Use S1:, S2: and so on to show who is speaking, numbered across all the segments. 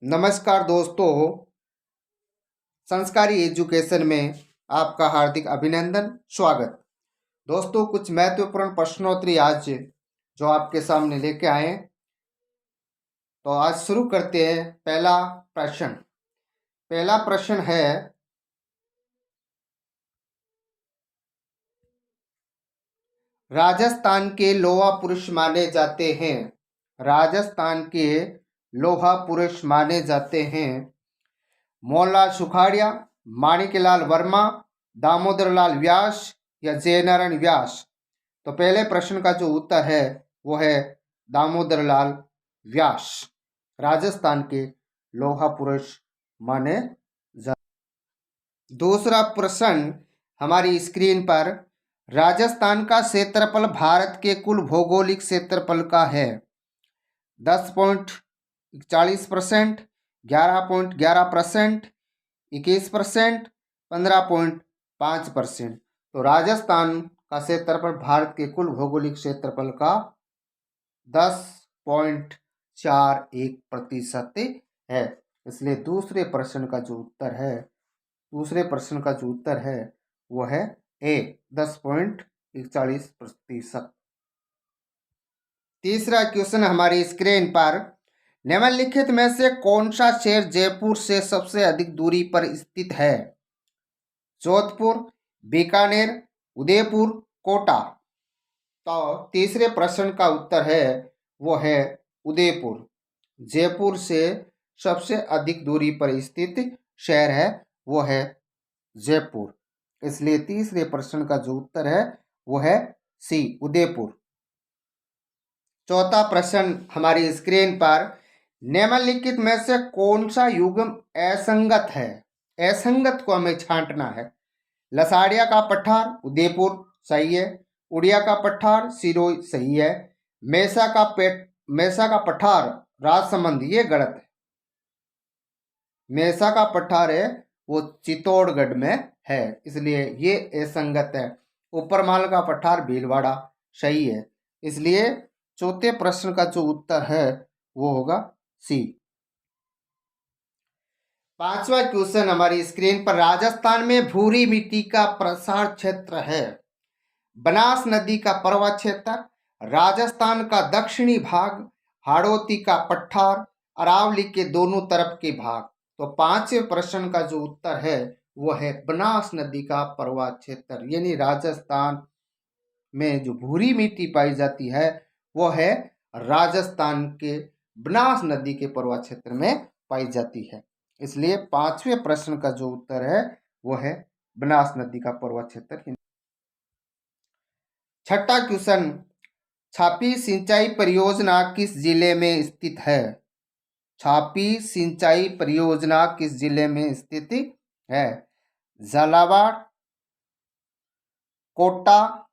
S1: नमस्कार दोस्तों, संस्कारी एजुकेशन में आपका हार्दिक अभिनंदन, स्वागत। दोस्तों, कुछ महत्वपूर्ण प्रश्नोत्तरी आज जो आपके सामने लेके आए, तो आज शुरू करते हैं। पहला प्रश्न है, राजस्थान के लोहा पुरुष माने जाते हैं। राजस्थान के लोहा पुरुष माने जाते हैं मोहनलाल सुखाड़िया, माणिक्यलाल वर्मा, दामोदर लाल व्यास या जयनारायण व्यास। तो पहले प्रश्न का जो उत्तर है वो है दामोदर लाल व्यास, राजस्थान के लोहा पुरुष माने जाते। दूसरा प्रश्न हमारी स्क्रीन पर, राजस्थान का क्षेत्रफल भारत के कुल भौगोलिक क्षेत्रफल का है 10.41%, 11.11%, 21%, 15.5%। तो राजस्थान का क्षेत्रफल भारत के कुल भौगोलिक क्षेत्रफल का 10.41% है। इसलिए दूसरे प्रश्न का जो उत्तर है वो है ए, 10.41%। तीसरा क्वेश्चन हमारी स्क्रीन पर, निम्नलिखित में से कौन सा शहर जयपुर से सबसे अधिक दूरी पर स्थित है? जोधपुर, बीकानेर, उदयपुर, कोटा। तो तीसरे प्रश्न का उत्तर है वो है उदयपुर। जयपुर से सबसे अधिक दूरी पर स्थित शहर है वो है जयपुर। इसलिए तीसरे प्रश्न का जो उत्तर है वो है सी, उदयपुर। चौथा प्रश्न हमारी स्क्रीन पर, निम्नलिखित में से कौन सा युग्म असंगत है? असंगत को हमें छांटना है। लसाड़िया का पठार उदयपुर सही है, उड़िया का पठार सिरोही सही है, मेसा का पठार राजसमंद ये गलत है। मेसा का पठार है वो चित्तौड़गढ़ में है, इसलिए ये असंगत है। ऊपरमाल का पठार भीलवाड़ा सही है। इसलिए चौथे प्रश्न का जो उत्तर है वो होगा सी। पांचवा क्वेश्चन हमारी स्क्रीन पर, राजस्थान में भूरी मिट्टी का प्रसार क्षेत्र है। बनास नदी का पर्वत क्षेत्र, राजस्थान का दक्षिणी भाग, हाड़ौती का पठार, अरावली के दोनों तरफ के भाग। तो पांचवें प्रश्न का जो उत्तर है वो है बनास नदी का पर्वत क्षेत्र। यानी राजस्थान में जो भूरी मिट्टी पाई जाती है वो है राजस्थान के बनास नदी के पर्वत क्षेत्र में पाई जाती है। इसलिए पांचवें प्रश्न का जो उत्तर है वो है बनास नदी का पर्वत क्षेत्र। छठा क्वेश्चन, छापी सिंचाई परियोजना किस जिले में स्थित है? छापी सिंचाई परियोजना किस जिले में स्थित है? झालावाड़, कोटा,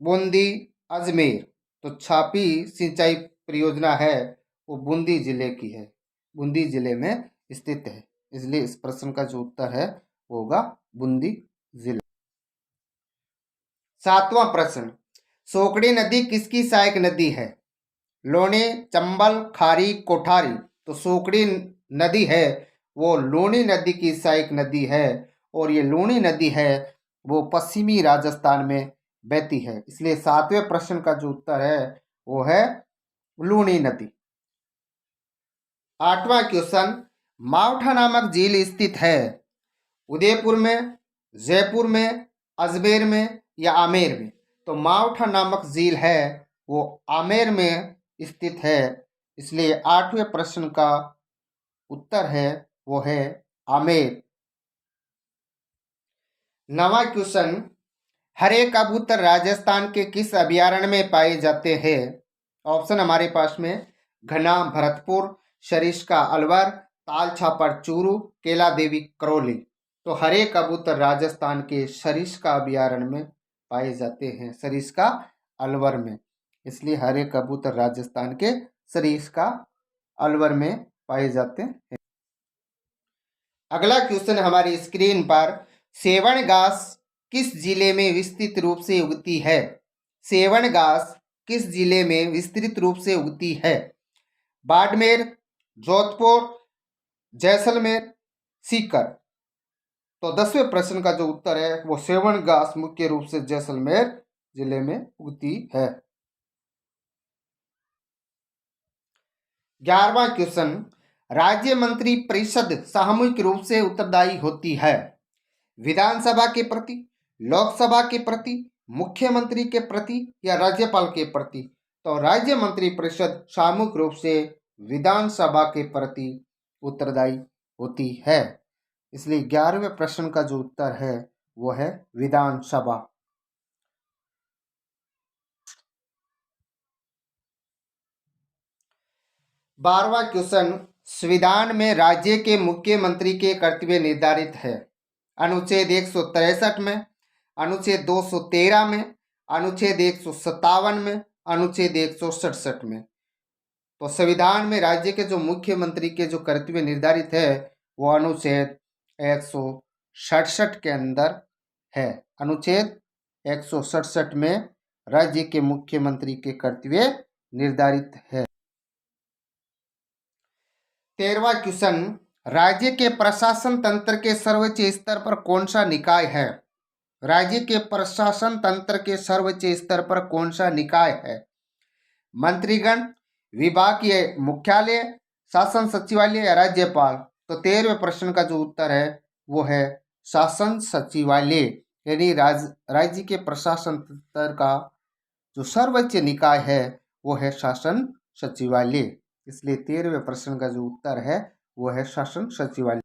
S1: बूंदी, अजमेर। तो छापी सिंचाई परियोजना है वो बूंदी जिले की है, बूंदी जिले में स्थित है। इसलिए इस प्रश्न का जो उत्तर है वो होगा बूंदी जिला। सातवां प्रश्न, सोकड़ी नदी किसकी सहायक नदी है? लोनी, चंबल, खारी, कोठारी। तो सोकड़ी नदी है वो लूणी नदी की सहायक नदी है, और ये लूणी नदी है वो पश्चिमी राजस्थान में बहती है। इसलिए सातवें प्रश्न का जो उत्तर है वो है लूणी नदी। आठवां क्वेश्चन, मावठा नामक झील स्थित है उदयपुर में, जयपुर में, अजमेर में या आमेर में? तो मावठा नामक झील है वो आमेर में स्थित है। इसलिए आठवें प्रश्न का उत्तर है वो है आमेर। नवा क्वेश्चन, हरे कबूतर राजस्थान के किस अभयारण्य में पाए जाते हैं? ऑप्शन हमारे पास में घना भरतपुर, सरिस्का अलवर, ताल छापर चूरू, केला देवी करौली। तो हरे कबूतर राजस्थान के सरिस्का अभयारण्य में पाए जाते हैं, सरिस्का अलवर में। इसलिए हरे कबूतर राजस्थान के सरिस्का अलवर में पाए जाते हैं। अगला क्वेश्चन हमारी स्क्रीन पर, सेवण घास किस जिले में विस्तृत रूप से उगती है? सेवन घास किस जिले में विस्तृत रूप से उगती है? बाड़मेर, जोधपुर, जैसलमेर, सीकर। तो 10वें प्रश्न का जो उत्तर है वो सेवन घास मुख्य रूप से जैसलमेर जिले में उगती है। 11वां क्वेश्चन, राज्य मंत्री परिषद सामूहिक रूप से उत्तरदायी होती है? विधानसभा के प्रति, लोकसभा के प्रति, मुख्यमंत्री के प्रति या राज्यपाल के प्रति? तो राज्य मंत्री परिषद सामूहिक रूप से विधानसभा के प्रति उत्तरदायी होती है। इसलिए 11वें प्रश्न का जो उत्तर है वो है विधानसभा। 12वां क्वेश्चन, संविधान में राज्य के मुख्यमंत्री के कर्तव्य निर्धारित है? अनुच्छेद 163 में, अनुच्छेद 213 में, अनुच्छेद 157 में, अनुच्छेद 167 में। तो संविधान में राज्य के जो मुख्यमंत्री के जो कर्तव्य निर्धारित है वो अनुच्छेद 167 के अंदर है। अनुच्छेद 167 में राज्य के मुख्यमंत्री के कर्तव्य निर्धारित है। 13वां क्वेश्चन, राज्य के प्रशासन तंत्र के सर्वोच्च स्तर पर कौन सा निकाय है? राज्य के प्रशासन तंत्र के सर्वोच्च स्तर पर कौन सा निकाय है? मंत्रीगण, विभागीय मुख्यालय, शासन सचिवालय या राज्यपाल? तो 13वें प्रश्न का जो उत्तर है वो है शासन सचिवालय। यानी राज्य के प्रशासन तंत्र का जो सर्वोच्च निकाय है वो है शासन सचिवालय। इसलिए 13वें प्रश्न का जो उत्तर है वो है शासन सचिवालय।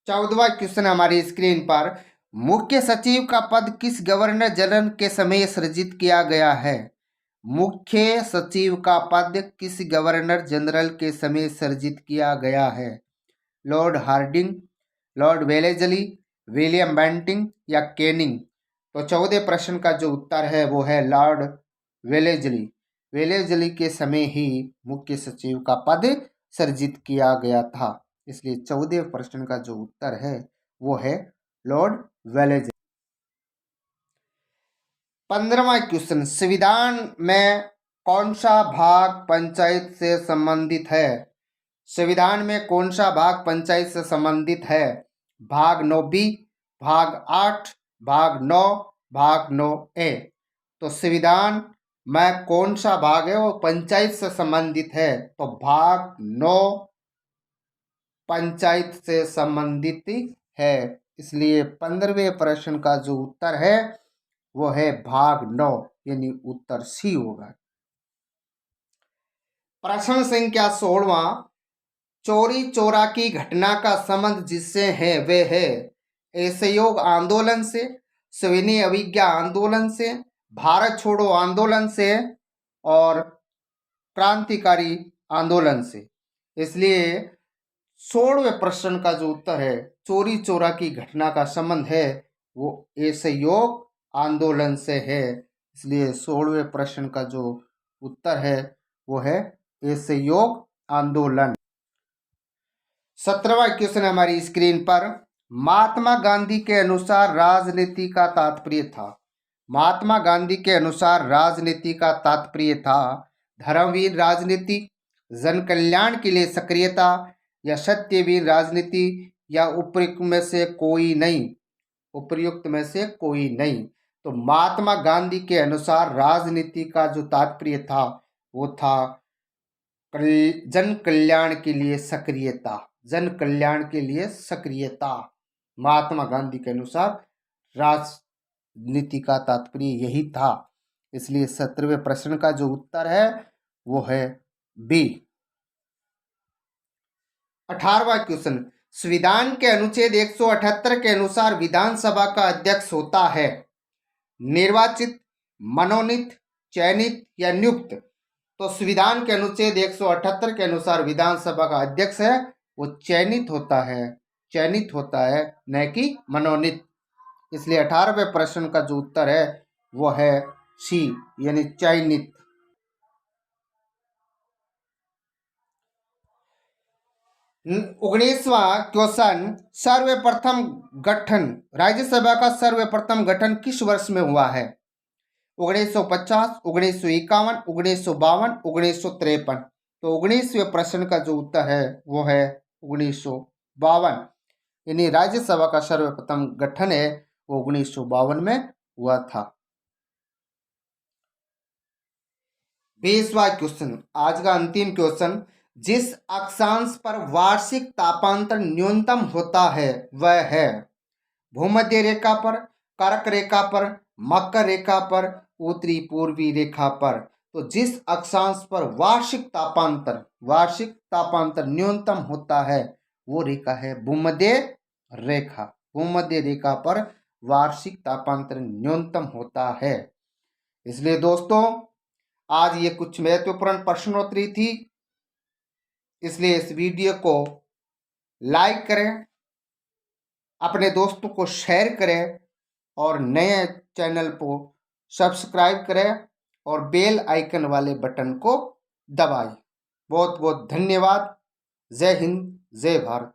S1: 14वां क्वेश्चन हमारी स्क्रीन पर, मुख्य सचिव का पद किस गवर्नर जनरल के समय सृजित किया गया है? मुख्य सचिव का पद किस गवर्नर जनरल के समय सृजित किया गया है? Lord Hardinge, Lord Wellesley, William Bentinck या कैनिंग? तो 14वें प्रश्न का जो उत्तर है वो है लॉर्ड वेलेजली। वेलेजली के समय ही मुख्य सचिव का पद सृजित किया गया था। इसलिए 14वें प्रश्न का जो उत्तर है वो है लॉर्ड वेलेजली। 15वां क्वेश्चन, संविधान में कौन सा भाग पंचायत से संबंधित है? संविधान में कौन सा भाग पंचायत से संबंधित है? भाग 9B, भाग 8, भाग 9, भाग 9A। तो संविधान में कौन सा भाग है वो पंचायत से संबंधित है? तो भाग 9 पंचायत से संबंधित है। इसलिए 15वें प्रश्न का जो उत्तर है वो है भाग 9, यानी उत्तर सी होगा। प्रश्न संख्या 16वां, चोरी चोरा की घटना का संबंध जिससे है वे है असहयोग आंदोलन से, सविनय अवज्ञा आंदोलन से, भारत छोड़ो आंदोलन से और क्रांतिकारी आंदोलन से। इसलिए 16वें प्रश्न का जो उत्तर है चोरी चोरा की घटना का संबंध है वो असहयोग आंदोलन से है। इसलिए 16वें प्रश्न का जो उत्तर है वो है असहयोग आंदोलन। 17वां क्वेश्चन हमारी स्क्रीन पर, महात्मा गांधी के अनुसार राजनीति का तात्पर्य था? महात्मा गांधी के अनुसार राजनीति का तात्पर्य था धर्मवीर राजनीति, जन कल्याण के लिए सक्रियता या सत्यवीर राजनीति या उपयुक्त में से कोई नहीं? उपयुक्त में से कोई नहीं। तो महात्मा गांधी के अनुसार राजनीति का जो तात्पर्य था वो था जन कल्याण के लिए सक्रियता, जन कल्याण के लिए सक्रियता। महात्मा गांधी के अनुसार राजनीति का तात्पर्य यही था। इसलिए 17वें प्रश्न का जो उत्तर है वो है बी। 18वां क्वेश्चन, संविधान के अनुच्छेद 178 के अनुसार विधानसभा का अध्यक्ष होता है निर्वाचित, मनोनीत, चयनित या नियुक्त? तो संविधान के अनुच्छेद 178 के अनुसार विधानसभा का अध्यक्ष है वो चयनित होता है, चयनित होता है न कि मनोनीत। इसलिए 18वें प्रश्न का जो उत्तर है वो है सी, यानी चयनित। 19वां क्वेश्चन, सर्वप्रथम गठन राज्यसभा का सर्वप्रथम गठन किस वर्ष में हुआ है? 1950, 1951, 1952, 1953। तो 19वें प्रश्न का जो उत्तर है वो है 1952। यानी राज्यसभा का सर्वप्रथम गठन है वो 1952 में हुआ था। 20वां क्वेश्चन, आज का अंतिम क्वेश्चन, जिस अक्षांश पर वार्षिक तापांतर न्यूनतम होता है वह है भूमध्य रेखा पर, कर्क रेखा पर, मकर रेखा पर, उत्तरी पूर्वी रेखा पर। तो जिस अक्षांश पर वार्षिक तापांतर न्यूनतम होता है वो रेखा है भूमध्य रेखा। भूमध्य रेखा पर वार्षिक तापांतर न्यूनतम होता है। इसलिए दोस्तों आज ये कुछ महत्वपूर्ण प्रश्नोत्तरी थी, इसलिए इस वीडियो को लाइक करें, अपने दोस्तों को शेयर करें और नए चैनल को सब्सक्राइब करें और बेल आइकन वाले बटन को दबाएं। बहुत बहुत धन्यवाद। जय हिंद, जय भारत।